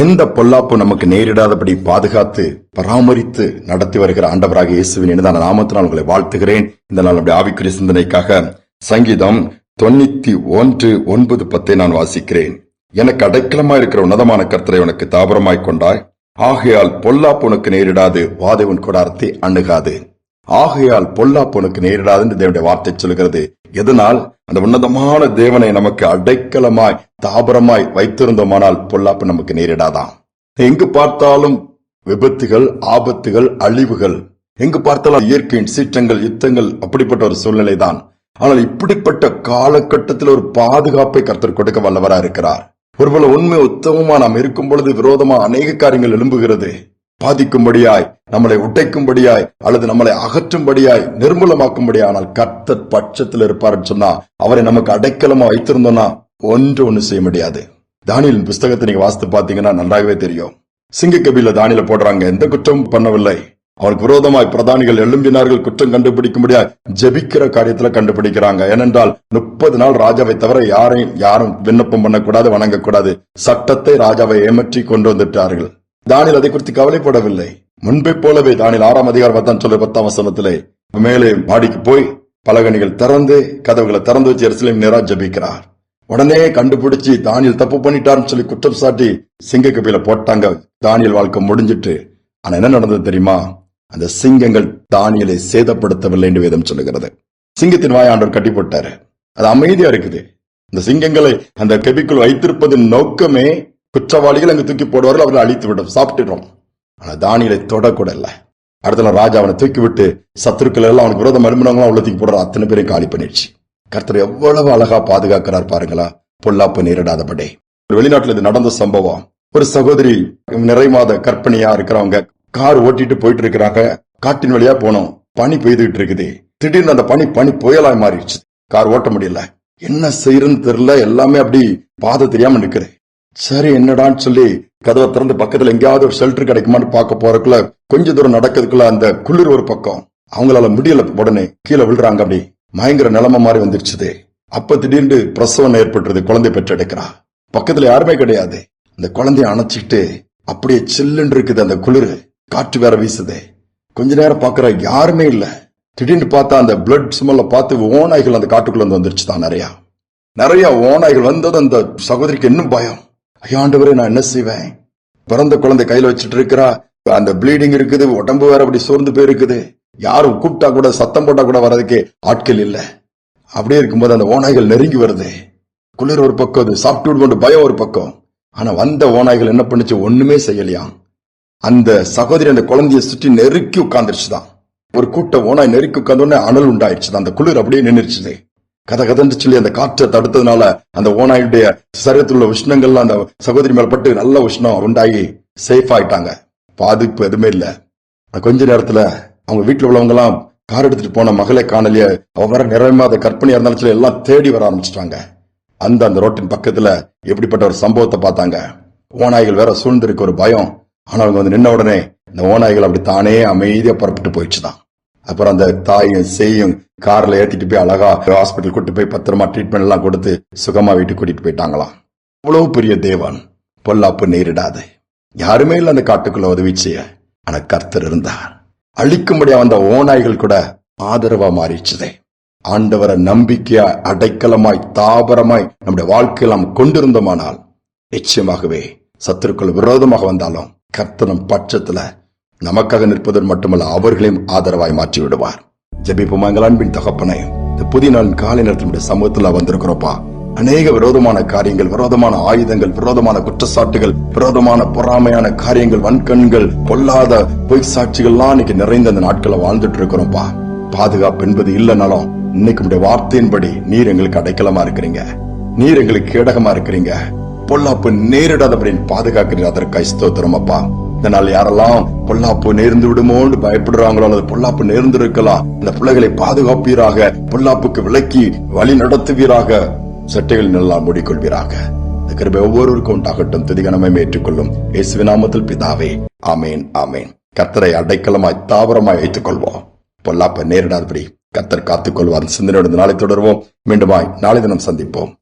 எந்த பொல்லாப்பு நமக்கு நேரிடாதபடி பாதுகாத்து பராமரித்து நடத்தி வருகிற ஆண்டவராக இயேசுவின் இனிதான நாமத்தினால் உங்களை வாழ்த்துகிறேன். இந்த நாள் நம்முடைய ஆவிக்குரிய சிந்தனைக்காக சங்கீதம் 91:9-10 நான் வாசிக்கிறேன். எனக்கு அடைக்கலமாய் இருக்கிற உன்னதமான கர்த்தரை உனக்கு தாபரமாய் கொண்டாய், ஆகையால் பொல்லாப்பு உனக்கு நேரிடாது, வாதை உன் கூடாரத்தை அணுகாது. ஆகையால் பொல்லாப்பு உனக்கு நேரிடாது என்று தேவனுடைய வார்த்தை சொல்கிறது. எதனால்? அந்த உன்னதமான தேவனை நமக்கு அடைக்கலமாய் தாபரமாய் வைத்திருந்தோமானால் பொல்லாப்பு நமக்கு நேரிடாதாம். எங்கு பார்த்தாலும் விபத்துகள், ஆபத்துகள், அழிவுகள், எங்கு பார்த்தாலும் இயற்கையின் சீற்றங்கள், யுத்தங்கள், அப்படிப்பட்ட ஒரு சூழ்நிலை தான். ஆனால் இப்படிப்பட்ட காலகட்டத்தில் ஒரு பாதுகாப்பை கர்த்தர் கொடுக்க வல்லவராக இருக்கிறார். ஒருவேளை உண்மை உத்தமமா நாம் இருக்கும் பொழுது விரோதமா அநேக காரியங்கள் எழும்புகிறது. பாதிக்கும்படியாய், நம்மளை உடைக்கும்படியாய், அல்லது நம்மளை அகற்றும்படியாய், நிர்மூலமாக்கும்படியானால் கர்த்தர் பட்சத்தில் இருப்பார் சொன்னா, அவரை நமக்கு அடைக்கலமா வைத்திருந்தோம்னா ஒன்று செய்ய முடியாது. தானியேலின் புஸ்தகத்தை நீங்க வாசித்து பாத்தீங்கன்னா நன்றாகவே தெரியும். சிங்கக்கபில தானியேல போடுறாங்க, எந்த குற்றமும் பண்ணவில்லை. அவனுக்கு விரோதமாய் பிரதானிகள் எழும்பினார்கள், குற்றம் கண்டுபிடிக்கும்படியாய் ஜெபிக்கிற காரியத்துல கண்டுபிடிக்கிறாங்க. ஏனென்றால் 30 நாள் ராஜாவை தவிர யாரும் விண்ணப்பம் பண்ணக்கூடாது, வணங்கக்கூடாது. சட்டத்தை ராஜாவை ஏமாற்றி கொண்டு வந்துட்டார்கள். தானியேல் அதை குறித்து கவலைப்படவில்லை. முன்பை போலவே தானியேல் 6ஆம் அதிகாரம் 10 வசனத்திலே மேலே மாடிக்கு போய் பலகணிகள் திறந்து கதவுகளை திறந்து வச்சு எருசலேம் நேரா ஜெபிக்கிறார். உடனே கண்டுபிடிச்சு தானியேல் தப்பு பண்ணிட்டாருன்னு சொல்லி குற்றம் சாட்டி சிங்கக்கபில போட்டாங்க. தானியேல் வாழ்க்கை முடிஞ்சிட்டு. ஆனா என்ன நடந்தது தெரியுமா? அந்த சிங்கங்கள் தானியேலை சேதப்படுத்தவில்லை என்று வேதம் சொல்லுகிறது. சிங்கத்தின் வாய் ஆண்டவர் கட்டி போட்டாரு. அது அமைதியா இருக்குது. இந்த சிங்கங்களை அந்த கெபிக்குள் வைத்திருப்பதன் நோக்கமே குற்றவாளிகள் அங்கு தூக்கி போடுவார்கள், அவர்கள் அழித்து விடும், சாப்பிட்டுடும். ஆனா தானியேலை தொடக்கூட இல்ல. அடுத்த ராஜா அவனை தூக்கி விட்டு சத்துருக்கள் எல்லாம் அவனுக்கு விரோதம் எழுப்பினவங்களும் அவ்வளவு தூக்கி போடுற அத்தனை பேரையும் காலி பண்ணிடுச்சு. கர்த்தர் எவ்வளவு அழகா பாதுகாக்கிறார் பாருங்களா, பொல்லாப்பு நேரிடாதபடி. வெளிநாட்டுல இது நடந்த சம்பவம். ஒரு சகோதரி நிறைமாத கர்ப்பிணியா இருக்கிறவங்க கார் ஓட்டிட்டு போயிட்டு இருக்கிறாங்க. காட்டின் வழியா போனோம், பனி பெய்துகிட்டு இருக்குது. திடீர்னு அந்த பனி புயலாய் மாறிடுச்சு. கார் ஓட்ட முடியல, என்ன செய்யறதுன்னு தெரியல. எல்லாமே அப்படி பாதை தெரியாம நிக்குது. சரி என்னடான்னு சொல்லி கதவை திறந்து பக்கத்துல எங்கேயாவது ஒரு ஷெல்டர் கிடைக்குமான்னு பார்க்க போறதுக்குள்ள கொஞ்ச தூரம் நடக்கிறதுக்குள்ள அந்த குளிர் ஒரு பக்கம், அவங்களால முடியல. உடனே கீழே விழுறாங்க. அப்படி பயங்கர நிலைமை மாதிரி வந்துருச்சுது. அப்ப திடீர்னு பிரசவம் ஏற்பட்டுருது. குழந்தை பெற்றெடுக்கிறா. பக்கத்துல யாருமே கிடையாது. அந்த குழந்தைய அணைச்சிட்டு அப்படியே சில்லுன்னு இருக்குது. அந்த குளிர், காற்று வேற வீசுது. கொஞ்ச நேரம் பாக்குற யாருமே இல்ல. திடீர்னு பார்த்தா அந்த பிளட் ஸ்மெல்ல பார்த்து ஓநாய்கள் அந்த காட்டுக்குள்ள வந்துருச்சு தான். நிறைய ஓநாய்கள் வந்தது. அந்த சகோதரிக்கு இன்னும் பயம். ஐயாண்டவரே, நான் என்ன செய்வேன்? பிறந்த குழந்தை கையில வச்சுட்டு இருக்கிறா. அந்த ப்ளீடிங் இருக்குது, உடம்பு வேற அப்படி சோர்ந்து போயிருக்குது. யாரும் கூப்பிட்டா கூட, சத்தம் போட்டா கூட வர்றதுக்கு ஆட்கள் இல்ல. அப்படியே இருக்கும்போது அந்த ஓநாய்கள் நெருங்கி வருது. குளிர் ஒரு பக்கம், அது சாப்பிட்டு கொண்டு பயம் ஒரு பக்கம். ஆனா வந்த ஓநாய்கள் என்ன பண்ணுச்சு? ஒண்ணுமே செய்யலையாம். அந்த சகோதரி அந்த குழந்தைய சுற்றி நெருக்கி உட்கார்ந்துருச்சுதான். ஒரு கூட்ட ஓனாய் நெருக்கி உட்கார்ந்தோடனே அனல் உண்டாயிடுச்சுதான். அந்த குளிர் அப்படியே நின்றுச்சு. கதன்னு சொல்லி அந்த காற்றை தடுத்ததுனால அந்த ஓனாயுடைய சரீரத்தில் உள்ள உஷ்ணங்கள்லாம் அந்த சகோதரி மேல பட்டு நல்ல உஷ்ணம் உண்டாகி சேஃப் ஆயிட்டாங்க. பாதிப்பு எதுவுமே இல்ல. கொஞ்ச நேரத்துல அவங்க வீட்டுல உள்ளவங்க எல்லாம் கார் எடுத்துட்டு போன மகளை காணலையே, அவங்க வர நிறைமாத கற்பனையா இருந்தாலும் சொல்லி எல்லாம் தேடி வர ஆரம்பிச்சிட்டாங்க. அந்த ரோட்டின் பக்கத்துல எப்படிப்பட்ட ஒரு சம்பவத்தை பார்த்தாங்க. ஓநாய்கள் வேற சூழ்ந்திருக்கு, ஒரு பயம். ஆனா அவங்க வந்து நின்ன உடனே இந்த ஓநாய்கள் அப்படி தானே அமைதியா புறப்பட்டு போயிடுச்சுதான். அப்புறம் அந்த தாயும் செய்யும் கார்ல ஏத்திட்டு போய் அழகா ஹாஸ்பிட்டல் கூட்டு போய் பத்திரமா ட்ரீட்மெண்ட் எல்லாம் கொடுத்து சுகமா வீட்டுக்கு கூட்டிட்டு போயிட்டாங்களாம். அவ்வளவு பெரிய தேவன், பொல்லாப்பு நேரிடாது. யாருமே இல்ல அந்த காட்டுக்குள்ள உதவி செய்ய. ஆனா கர்த்தர் இருந்தார். அழிக்கும்படியா வந்த ஓநாய்கள் கூட ஆதரவா மாறிச்சுதே. ஆண்டவரை நம்பிக்கையா அடைக்கலமாய் தாபரமாய் நம்முடைய வாழ்க்கையில் நாம் கொண்டிருந்தோமானால் நிச்சயமாகவே சத்துருக்கள் விரோதமாக வந்தாலும் கர்த்தரும் பட்சத்துல நமக்காக நிற்பதன் மட்டுமல்ல, அவர்களையும் ஆதரவாய் மாற்றி விடுவார். ஜெபிப்போமா. எங்கள் அன்பின் தகப்பனே, இந்த புதிய நாளின் காலை நேரத்தினுடைய சமூகத்துல வந்திருக்கிறோப்பா. அநேக விரோதமான காரியங்கள், விரோதமான ஆயுதங்கள், விரோதமான குற்றச்சாட்டுகள், விரோதமான பொறாமையான காரியங்கள், வன்கண்கள், பொல்லாத பொய் சாட்சிகள்லாம் இன்னைக்கு நிறைந்த அந்த நாட்களை வாழ்ந்துட்டு இருக்கிறோம்ப்பா. பாதுகாப்பு என்பது இல்லைனாலும் இன்னைக்கு வார்த்தையின்படி நீர் எங்களுக்கு அடைக்கலமா இருக்கிறீங்க. நீர் எங்களுக்கு கேடகமா இருக்கிறீங்க. பொல்லாப்பு நேரிடாதபடி பாதுகாக்கிறீர். அதற்காக ஸ்தோத்திரம் அப்பா. இதனால் யாரெல்லாம் பொல்லாப்பு நேர்ந்து விடுமோன்னு பயப்படுறாங்களோ, அல்லது பொல்லாப்பு நேர்ந்து இருக்கலாம், இந்த பிள்ளைகளை பாதுகாப்பீராக, பொல்லாப்புக்கு விலக்கி வழி நடத்துவீராக, சட்டைகளில் நல்லா மூடிக்கொள்வீராக. இந்த கிருபை ஒவ்வொருவருக்கும் உண்டாகட்டும். துதிகனமே ஏற்றுக்கொள்ளும் இயேசுவின் நாமத்தில் பிதாவே, ஆமேன், ஆமேன். கர்த்தரை அடைக்கலமாய் தாவரமாய் வைத்துக் கொள்வோம். பொல்லாப்பை நேரிடாதபடி கர்த்தர் காத்துக் கொள்வார். சிந்தனையோடு நாளை தொடர்வோம். மீண்டுமாய் நாளை தினம் சந்திப்போம்.